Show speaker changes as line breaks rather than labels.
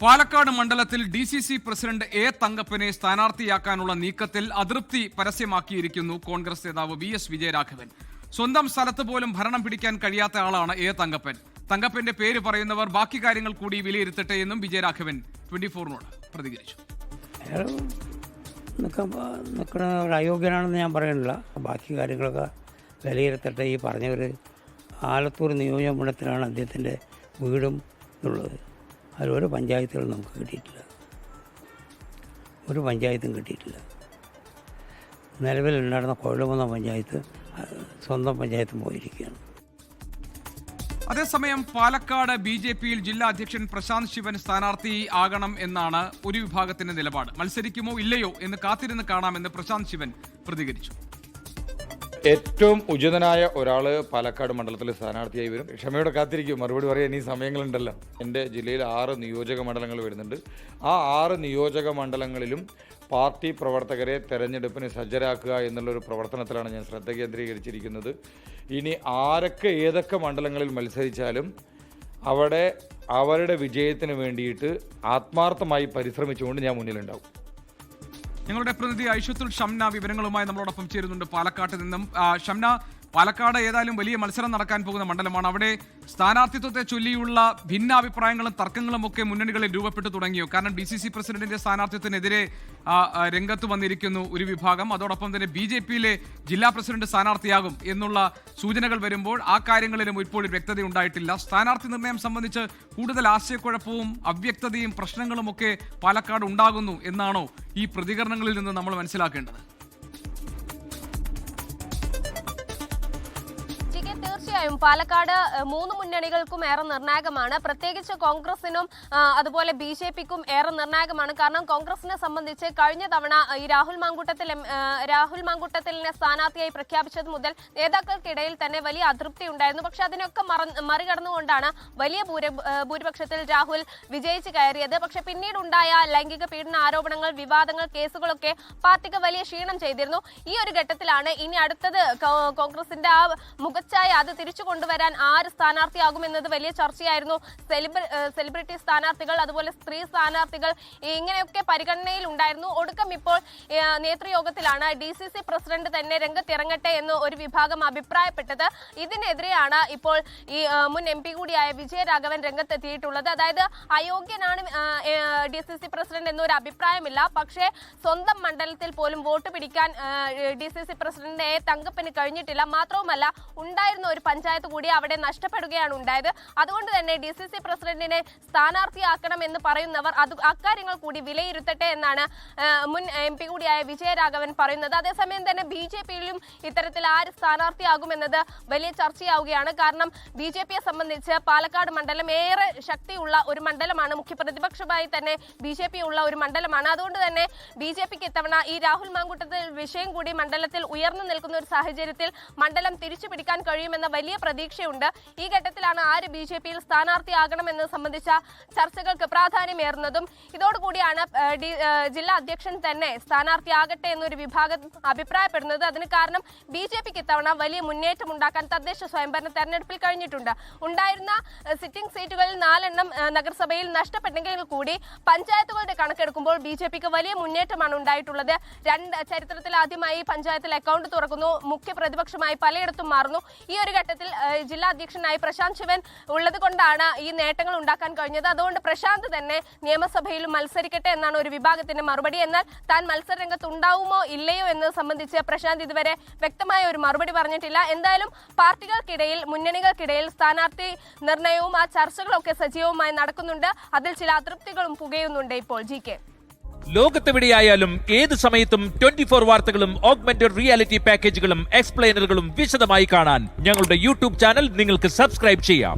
പാലക്കാട് മണ്ഡലത്തിൽ DCC president A തങ്കപ്പനെ സ്ഥാനാർത്ഥിയാക്കാനുള്ള നീക്കത്തിൽ അതൃപ്തി പരസ്യമാക്കിയിരിക്കുന്നു കോൺഗ്രസ് നേതാവ് VS വിജയരാഘവൻ. സ്വന്തം സ്ഥലത്ത് പോലും ഭരണം പിടിക്കാൻ കഴിയാത്ത ആളാണ് എ തങ്കപ്പൻ. തങ്കപ്പന്റെ പേര് പറയുന്നവർ ബാക്കി കാര്യങ്ങൾ കൂടി വിലയിരുത്തട്ടെ എന്നും വിജയരാഘവൻ 24നോട് പ്രതികരിച്ചു.
അയോഗ്യനാണെന്ന് ഞാൻ പറയുന്നില്ല. ബാക്കി കാര്യങ്ങളൊക്കെ വിലയിരുത്തട്ടെ. ഈ പറഞ്ഞവർ ആലത്തൂർ നിയോജകമണ്ഡലത്തിലാണ് അദ്ദേഹത്തിൻ്റെ വീടും ഉള്ളത്. അതിലൊരു പഞ്ചായത്തുകൾ നമുക്ക് കിട്ടിയിട്ടില്ല, ഒരു പഞ്ചായത്തും കിട്ടിയിട്ടില്ല. നിലവിലുണ്ടായിരുന്ന കൊഴലുമന്ന പഞ്ചായത്ത് സ്വന്തം പഞ്ചായത്തും പോയിരിക്കുകയാണ്.
അതേസമയം പാലക്കാട് BJPയിൽ ജില്ലാ അധ്യക്ഷൻ പ്രശാന്ത് ശിവൻ സ്ഥാനാർത്ഥി ആകണം എന്നാണ് ഒരു വിഭാഗത്തിന്റെ നിലപാട്. മത്സരിക്കുമോ ഇല്ലയോ എന്ന് കാത്തിരുന്ന് കാണാമെന്ന് പ്രശാന്ത് ശിവൻ പ്രതികരിച്ചു.
ഏറ്റവും ഉചിതനായ ഒരാൾ പാലക്കാട് മണ്ഡലത്തിൽ സ്ഥാനാർത്ഥിയായി വരും. ക്ഷമയോടെ കാത്തിരിക്കും, മറുപടി പറയാൻ ഇനി സമയങ്ങളുണ്ടല്ലോ. എൻ്റെ ജില്ലയിൽ 6 നിയോജക മണ്ഡലങ്ങൾ വരുന്നുണ്ട്. ആ 6 നിയോജക മണ്ഡലങ്ങളിലും പാർട്ടി പ്രവർത്തകരെ തെരഞ്ഞെടുപ്പിന് സജ്ജരാക്കുക എന്നുള്ളൊരു പ്രവർത്തനത്തിലാണ് ഞാൻ ശ്രദ്ധ കേന്ദ്രീകരിച്ചിരിക്കുന്നത്. ഇനി ആരൊക്കെ ഏതൊക്കെ മണ്ഡലങ്ങളിൽ മത്സരിച്ചാലും അവിടെ അവരുടെ വിജയത്തിന് വേണ്ടിയിട്ട് ആത്മാർത്ഥമായി പരിശ്രമിച്ചുകൊണ്ട് ഞാൻ മുന്നിലുണ്ടാവും.
ഞങ്ങളുടെ പ്രതിനിധി ഐഷത്തുൽ ഷംന വിവരങ്ങളുമായി നമ്മളോടൊപ്പം ചേരുന്നുണ്ട് പാലക്കാട്ട് നിന്നും. ഷംന, പാലക്കാട് ഏതായാലും വലിയ മത്സരം നടക്കാൻ പോകുന്ന മണ്ഡലമാണ്. അവിടെ സ്ഥാനാർത്ഥിത്വത്തെ ചൊല്ലിയുള്ള ഭിന്നാഭിപ്രായങ്ങളും തർക്കങ്ങളും ഒക്കെ മുന്നണികളിൽ രൂപപ്പെട്ടു തുടങ്ങിയോ? കാരണം DCC പ്രസിഡന്റിന്റെ സ്ഥാനാർത്ഥിത്വത്തിനെതിരെ രംഗത്ത് വന്നിരിക്കുന്നു ഒരു വിഭാഗം. അതോടൊപ്പം തന്നെ BJPയിലെ ജില്ലാ പ്രസിഡന്റ് സ്ഥാനാർത്ഥിയാകും എന്നുള്ള സൂചനകൾ വരുമ്പോൾ ആ കാര്യങ്ങളിലും ഇപ്പോൾ വ്യക്തത ഉണ്ടായിട്ടില്ല. സ്ഥാനാർത്ഥി നിർണയം സംബന്ധിച്ച് കൂടുതൽ ആശയക്കുഴപ്പവും അവ്യക്തതയും പ്രശ്നങ്ങളും ഒക്കെ പാലക്കാട് ഉണ്ടാകുന്നു എന്നാണോ ഈ പ്രതികരണങ്ങളിൽ നിന്ന് നമ്മൾ മനസ്സിലാക്കേണ്ടത്?
തീർച്ചയായും പാലക്കാട് 3 മുന്നണികൾക്കും ഏറെ നിർണായകമാണ്. പ്രത്യേകിച്ച് കോൺഗ്രസിനും അതുപോലെ BJPക്കും ഏറെ നിർണായകമാണ്. കാരണം കോൺഗ്രസിനെ സംബന്ധിച്ച് കഴിഞ്ഞ തവണ ഈ രാഹുൽ മാങ്കൂട്ടത്തിലിനെ സ്ഥാനാർത്ഥിയായി പ്രഖ്യാപിച്ചത് മുതൽ നേതാക്കൾക്കിടയിൽ തന്നെ വലിയ അതൃപ്തി ഉണ്ടായിരുന്നു. പക്ഷെ അതിനൊക്കെ മറികടന്നുകൊണ്ടാണ് വലിയ ഭൂരിപക്ഷത്തിൽ രാഹുൽ വിജയിച്ച് കയറിയത്. പക്ഷെ പിന്നീടുണ്ടായ ലൈംഗിക പീഡന ആരോപണങ്ങൾ, വിവാദങ്ങൾ, കേസുകളൊക്കെ പാർട്ടിക്ക് വലിയ ക്ഷീണം ചെയ്തിരുന്നു. ഈ ഒരു ഘട്ടത്തിലാണ് ഇനി അടുത്തത് കോൺഗ്രസിന്റെ ആ മുഖച്ഛായ അത് തിരിച്ചു കൊണ്ടുവരാൻ ആര് സ്ഥാനാർത്ഥിയാകുമെന്നത് വലിയ ചർച്ചയായിരുന്നു. സെലിബ്രിറ്റി സ്ഥാനാർത്ഥികൾ, അതുപോലെ സ്ത്രീ സ്ഥാനാർത്ഥികൾ, ഇങ്ങനെയൊക്കെ പരിഗണനയിൽ ഉണ്ടായിരുന്നു. ഒടുക്കം ഇപ്പോൾ നേതൃയോഗത്തിലാണ് DCC പ്രസിഡന്റ് തന്നെ രംഗത്തിറങ്ങട്ടെ എന്ന് ഒരു വിഭാഗം അഭിപ്രായപ്പെട്ടത്. ഇതിനെതിരെയാണ് ഇപ്പോൾ ഈ മുൻ MP കൂടിയായ വിജയരാഘവൻ രംഗത്തെത്തിയിട്ടുള്ളത്. അതായത് അയോഗ്യനാണ് DCC പ്രസിഡന്റ് എന്നൊരു അഭിപ്രായമില്ല. പക്ഷേ സ്വന്തം മണ്ഡലത്തിൽ പോലും വോട്ട് പിടിക്കാൻ DCC പ്രസിഡന്റ് എ തങ്കപ്പന് കഴിഞ്ഞിട്ടില്ല. മാത്രവുമല്ല, ഉണ്ടായിരുന്ന ഒരു പഞ്ചായത്ത് കൂടി അവിടെ നഷ്ടപ്പെടുകയാണ് ഉണ്ടായത്. അതുകൊണ്ട് തന്നെ DCC പ്രസിഡന്റിനെ സ്ഥാനാർത്ഥിയാക്കണം എന്ന് പറയുന്നവർ അക്കാര്യങ്ങൾ കൂടി വിലയിരുത്തട്ടെ എന്നാണ് മുൻ MP കൂടിയായ വിജയരാഘവൻ പറയുന്നത്. അതേസമയം തന്നെ BJPയിലും ഇത്തരത്തിൽ ആര് സ്ഥാനാർത്ഥിയാകുമെന്നത് വലിയ ചർച്ചയാവുകയാണ്. കാരണം BJPയെ സംബന്ധിച്ച് പാലക്കാട് മണ്ഡലം ഏറെ ശക്തിയുള്ള ഒരു മണ്ഡലമാണ്. മുഖ്യ പ്രതിപക്ഷമായി തന്നെ BJP ഉള്ള ഒരു മണ്ഡലമാണ്. അതുകൊണ്ട് തന്നെ BJPക്ക് ഇത്തവണ ഈ രാഹുൽ മാങ്കൂട്ടത്തിൽ വിഷയം കൂടി മണ്ഡലത്തിൽ ഉയർന്നു നിൽക്കുന്ന ഒരു സാഹചര്യത്തിൽ മണ്ഡലം തിരിച്ചു പിടിക്കാൻ കഴിയുമെന്ന വലിയ പ്രതീക്ഷയുണ്ട്. ഈ ഘട്ടത്തിലാണ് ആര് BJPയിൽ സ്ഥാനാർത്ഥിയാകണമെന്നത് സംബന്ധിച്ച ചർച്ചകൾക്ക് പ്രാധാന്യമേറുന്നതും. ഇതോടുകൂടിയാണ് ജില്ലാ അധ്യക്ഷൻ തന്നെ സ്ഥാനാർത്ഥിയാകട്ടെ എന്നൊരു വിഭാഗം അഭിപ്രായപ്പെടുന്നത്. അതിന് കാരണം BJPക്ക് ഇത്തവണ വലിയ മുന്നേറ്റം ഉണ്ടാക്കാൻ തദ്ദേശ സ്വയംഭരണ തെരഞ്ഞെടുപ്പിൽ കഴിഞ്ഞിട്ടുണ്ട്. ഉണ്ടായിരുന്ന സിറ്റിംഗ് സീറ്റുകളിൽ 4 എണ്ണം നഗരസഭയിൽ നഷ്ടപ്പെട്ടെങ്കിൽ കൂടി പഞ്ചായത്തുകളുടെ കണക്കെടുക്കുമ്പോൾ BJPക്ക് വലിയ മുന്നേറ്റമാണ് ഉണ്ടായിട്ടുള്ളത്. ചരിത്രത്തിൽ ആദ്യമായി പഞ്ചായത്തിൽ അക്കൗണ്ട് തുറക്കുന്നു, മുഖ്യ പ്രതിപക്ഷമായി പലയിടത്തും മാറുന്നു. ഈ ഒരു ഘട്ടത്തിൽ ജില്ലാ അധ്യക്ഷനായി പ്രശാന്ത് ശിവൻ ഉള്ളത് കൊണ്ടാണ് ഈ നേട്ടങ്ങൾ ഉണ്ടാക്കാൻ കഴിഞ്ഞത്. അതുകൊണ്ട് പ്രശാന്ത് തന്നെ നിയമസഭയിലും മത്സരിക്കട്ടെ എന്നാണ് ഒരു വിഭാഗത്തിന്റെ മറുപടി. എന്നാൽ താൻ മത്സര രംഗത്ത് ഉണ്ടാവുമോ ഇല്ലയോ എന്നത് സംബന്ധിച്ച് പ്രശാന്ത് ഇതുവരെ വ്യക്തമായ ഒരു മറുപടി പറഞ്ഞിട്ടില്ല. എന്തായാലും പാർട്ടികൾക്കിടയിൽ, മുന്നണികൾക്കിടയിൽ സ്ഥാനാർത്ഥി നിർണയവും ആ ചർച്ചകളൊക്കെ സജീവമായി നടക്കുന്നുണ്ട്. അതിൽ ചില അതൃപ്തികളും പുകയുന്നുണ്ട് ഇപ്പോൾ. GK,
ലോകത്തെവിടെയായാലും ഏത് സമയത്തും 24 വാർത്തകളും ഓഗ്മെന്റഡ് റിയാലിറ്റി പാക്കേജുകളും എക്സ്പ്ലെയിനറുകളും വിശദമായി കാണാൻ ഞങ്ങളുടെ YouTube ചാനൽ നിങ്ങൾക്ക് സബ്സ്ക്രൈബ് ചെയ്യാം.